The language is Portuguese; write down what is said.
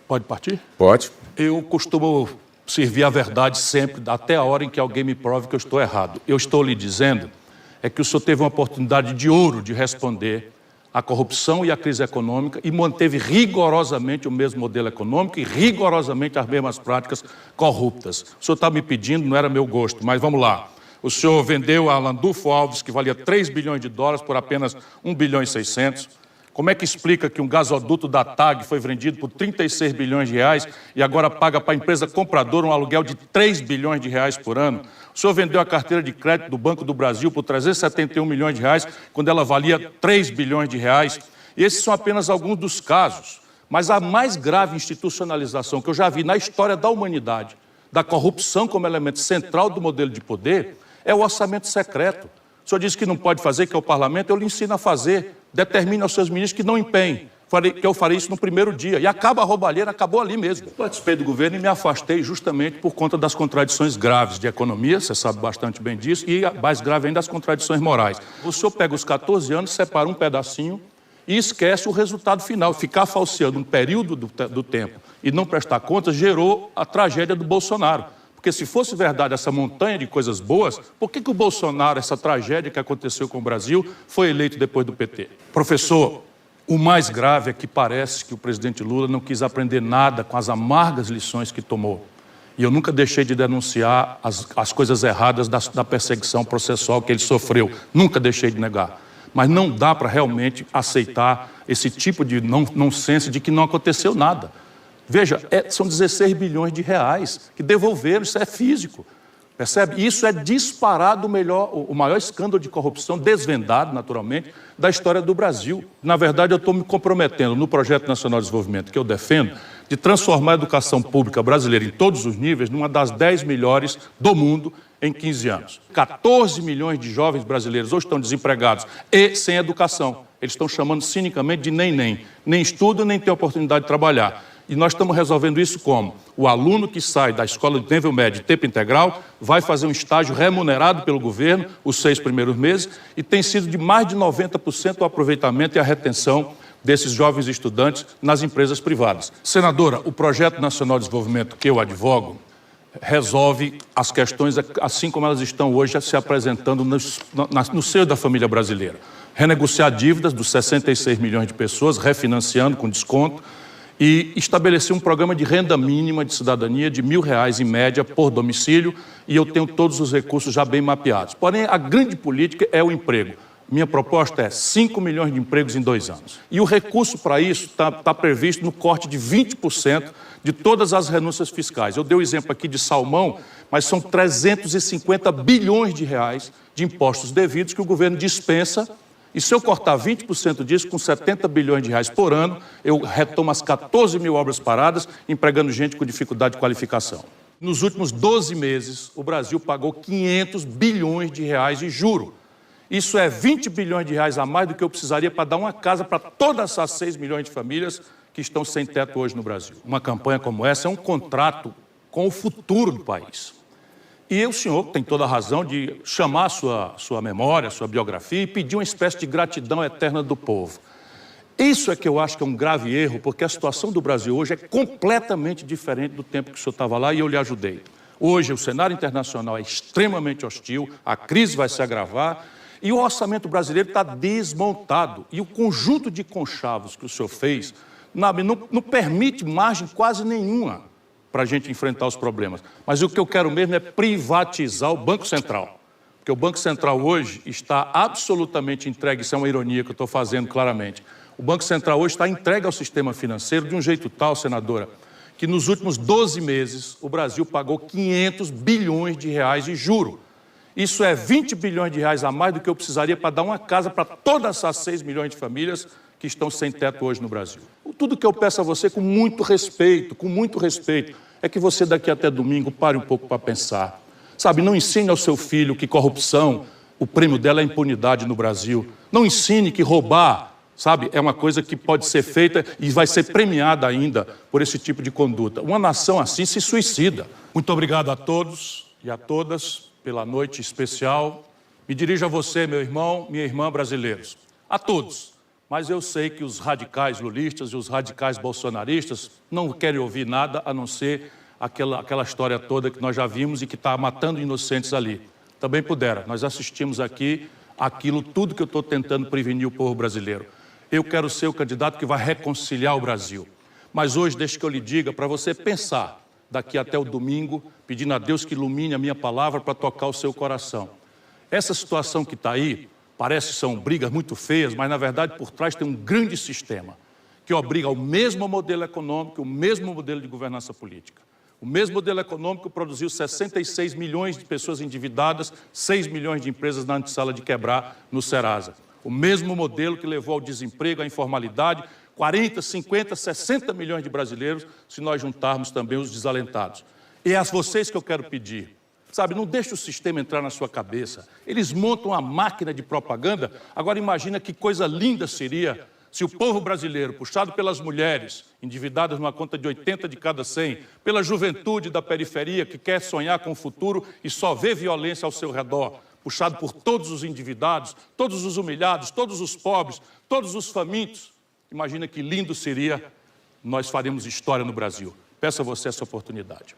Pode partir? Pode. Eu costumo servir a verdade sempre, até a hora em que alguém me prove que eu estou errado. Eu estou lhe dizendo que o senhor teve uma oportunidade de ouro de responder à corrupção e à crise econômica e manteve rigorosamente o mesmo modelo econômico e rigorosamente as mesmas práticas corruptas. O senhor está me pedindo, não era meu gosto, mas vamos lá. O senhor vendeu a Landulfo Alves, que valia 3 bilhões de dólares, por apenas 1 bilhão e 600. Como é que explica que um gasoduto da TAG foi vendido por 36 bilhões de reais e agora paga para a empresa compradora um aluguel de 3 bilhões de reais por ano? O senhor vendeu a carteira de crédito do Banco do Brasil por 371 milhões de reais, quando ela valia 3 bilhões de reais. E esses são apenas alguns dos casos. Mas a mais grave institucionalização que eu já vi na história da humanidade, da corrupção como elemento central do modelo de poder, é o orçamento secreto. O senhor disse que não pode fazer, que é o parlamento, eu lhe ensino a fazer. Determine aos seus ministros que não empenhem, que eu farei isso no primeiro dia. E acaba a roubalheira, acabou ali mesmo. Participei do governo e me afastei justamente por conta das contradições graves de economia, você sabe bastante bem disso, e mais grave ainda as contradições morais. O senhor pega os 14 anos, separa um pedacinho e esquece o resultado final. Ficar falseando um período do tempo e não prestar contas gerou a tragédia do Bolsonaro. Porque se fosse verdade essa montanha de coisas boas, por que o Bolsonaro, essa tragédia que aconteceu com o Brasil, foi eleito depois do PT? Professor, o mais grave é que parece que o presidente Lula não quis aprender nada com as amargas lições que tomou. E eu nunca deixei de denunciar as coisas erradas da perseguição processual que ele sofreu. Nunca deixei de negar. Mas não dá para realmente aceitar esse tipo de nonsense de que não aconteceu nada. Veja, são 16 bilhões de reais que devolveram, isso é físico, percebe? Isso é disparado o maior escândalo de corrupção, desvendado, naturalmente, da história do Brasil. Na verdade, eu estou me comprometendo no Projeto Nacional de Desenvolvimento que eu defendo, de transformar a educação pública brasileira em todos os níveis numa das 10 melhores do mundo em 15 anos. 14 milhões de jovens brasileiros hoje estão desempregados e sem educação. Eles estão chamando cinicamente de nem estudam, nem têm oportunidade de trabalhar. E nós estamos resolvendo isso como? O aluno que sai da escola de nível médio de tempo integral vai fazer um estágio remunerado pelo governo, os 6 primeiros meses, e tem sido de mais de 90% o aproveitamento e a retenção desses jovens estudantes nas empresas privadas. Senadora, o Projeto Nacional de Desenvolvimento que eu advogo resolve as questões assim como elas estão hoje se apresentando no seio da família brasileira. Renegociar dívidas dos 66 milhões de pessoas, refinanciando com desconto, e estabelecer um programa de renda mínima de cidadania de R$1.000 em média por domicílio, e eu tenho todos os recursos já bem mapeados. Porém, a grande política é o emprego. Minha proposta é 5 milhões de empregos em 2 anos. E o recurso para isso está previsto no corte de 20% de todas as renúncias fiscais. Eu dei o exemplo aqui de salmão, mas são 350 bilhões de reais de impostos devidos que o governo dispensa. E se eu cortar 20% disso, com 70 bilhões de reais por ano, eu retomo as 14 mil obras paradas, empregando gente com dificuldade de qualificação. Nos últimos 12 meses, o Brasil pagou 500 bilhões de reais de juro. Isso é 20 bilhões de reais a mais do que eu precisaria para dar uma casa para todas essas 6 milhões de famílias que estão sem teto hoje no Brasil. Uma campanha como essa é um contrato com o futuro do país. E o senhor tem toda a razão de chamar a sua memória, a sua biografia e pedir uma espécie de gratidão eterna do povo. Isso é que eu acho que é um grave erro, porque a situação do Brasil hoje é completamente diferente do tempo que o senhor estava lá e eu lhe ajudei. Hoje o cenário internacional é extremamente hostil, a crise vai se agravar e o orçamento brasileiro está desmontado. E o conjunto de conchavos que o senhor fez não permite margem quase nenhuma para a gente enfrentar os problemas. Mas o que eu quero mesmo é privatizar o Banco Central. Porque o Banco Central hoje está absolutamente entregue, isso é uma ironia que eu estou fazendo claramente. O Banco Central hoje está entregue ao sistema financeiro de um jeito tal, senadora, que nos últimos 12 meses o Brasil pagou 500 bilhões de reais de juro. Isso é 20 bilhões de reais a mais do que eu precisaria para dar uma casa para todas essas 6 milhões de famílias que estão sem teto hoje no Brasil. Tudo que eu peço a você com muito respeito, é que você daqui até domingo pare um pouco para pensar. Sabe, não ensine ao seu filho que corrupção, o prêmio dela é impunidade no Brasil. Não ensine que roubar, sabe, é uma coisa que pode ser feita e vai ser premiada ainda por esse tipo de conduta. Uma nação assim se suicida. Muito obrigado a todos e a todas pela noite especial. Me dirijo a você, meu irmão, minha irmã brasileiros. A todos. Mas eu sei que os radicais lulistas e os radicais bolsonaristas não querem ouvir nada a não ser aquela história toda que nós já vimos e que está matando inocentes ali. Também pudera. Nós assistimos aqui tudo que eu estou tentando prevenir o povo brasileiro. Eu quero ser o candidato que vai reconciliar o Brasil. Mas hoje, deixe que eu lhe diga, para você pensar daqui até o domingo, pedindo a Deus que ilumine a minha palavra para tocar o seu coração. Essa situação que está aí, parece que são brigas muito feias, mas, na verdade, por trás tem um grande sistema que obriga ao mesmo modelo econômico, o mesmo modelo de governança política. O mesmo modelo econômico produziu 66 milhões de pessoas endividadas, 6 milhões de empresas na antessala de quebrar no Serasa. O mesmo modelo que levou ao desemprego, à informalidade, 40, 50, 60 milhões de brasileiros, se nós juntarmos também os desalentados. E é a vocês que eu quero pedir. Sabe, não deixe o sistema entrar na sua cabeça. Eles montam uma máquina de propaganda. Agora imagina que coisa linda seria se o povo brasileiro, puxado pelas mulheres, endividadas numa conta de 80 de cada 100, pela juventude da periferia que quer sonhar com o futuro e só vê violência ao seu redor, puxado por todos os endividados, todos os humilhados, todos os pobres, todos os famintos. Imagina que lindo seria, nós faremos história no Brasil. Peço a você essa oportunidade.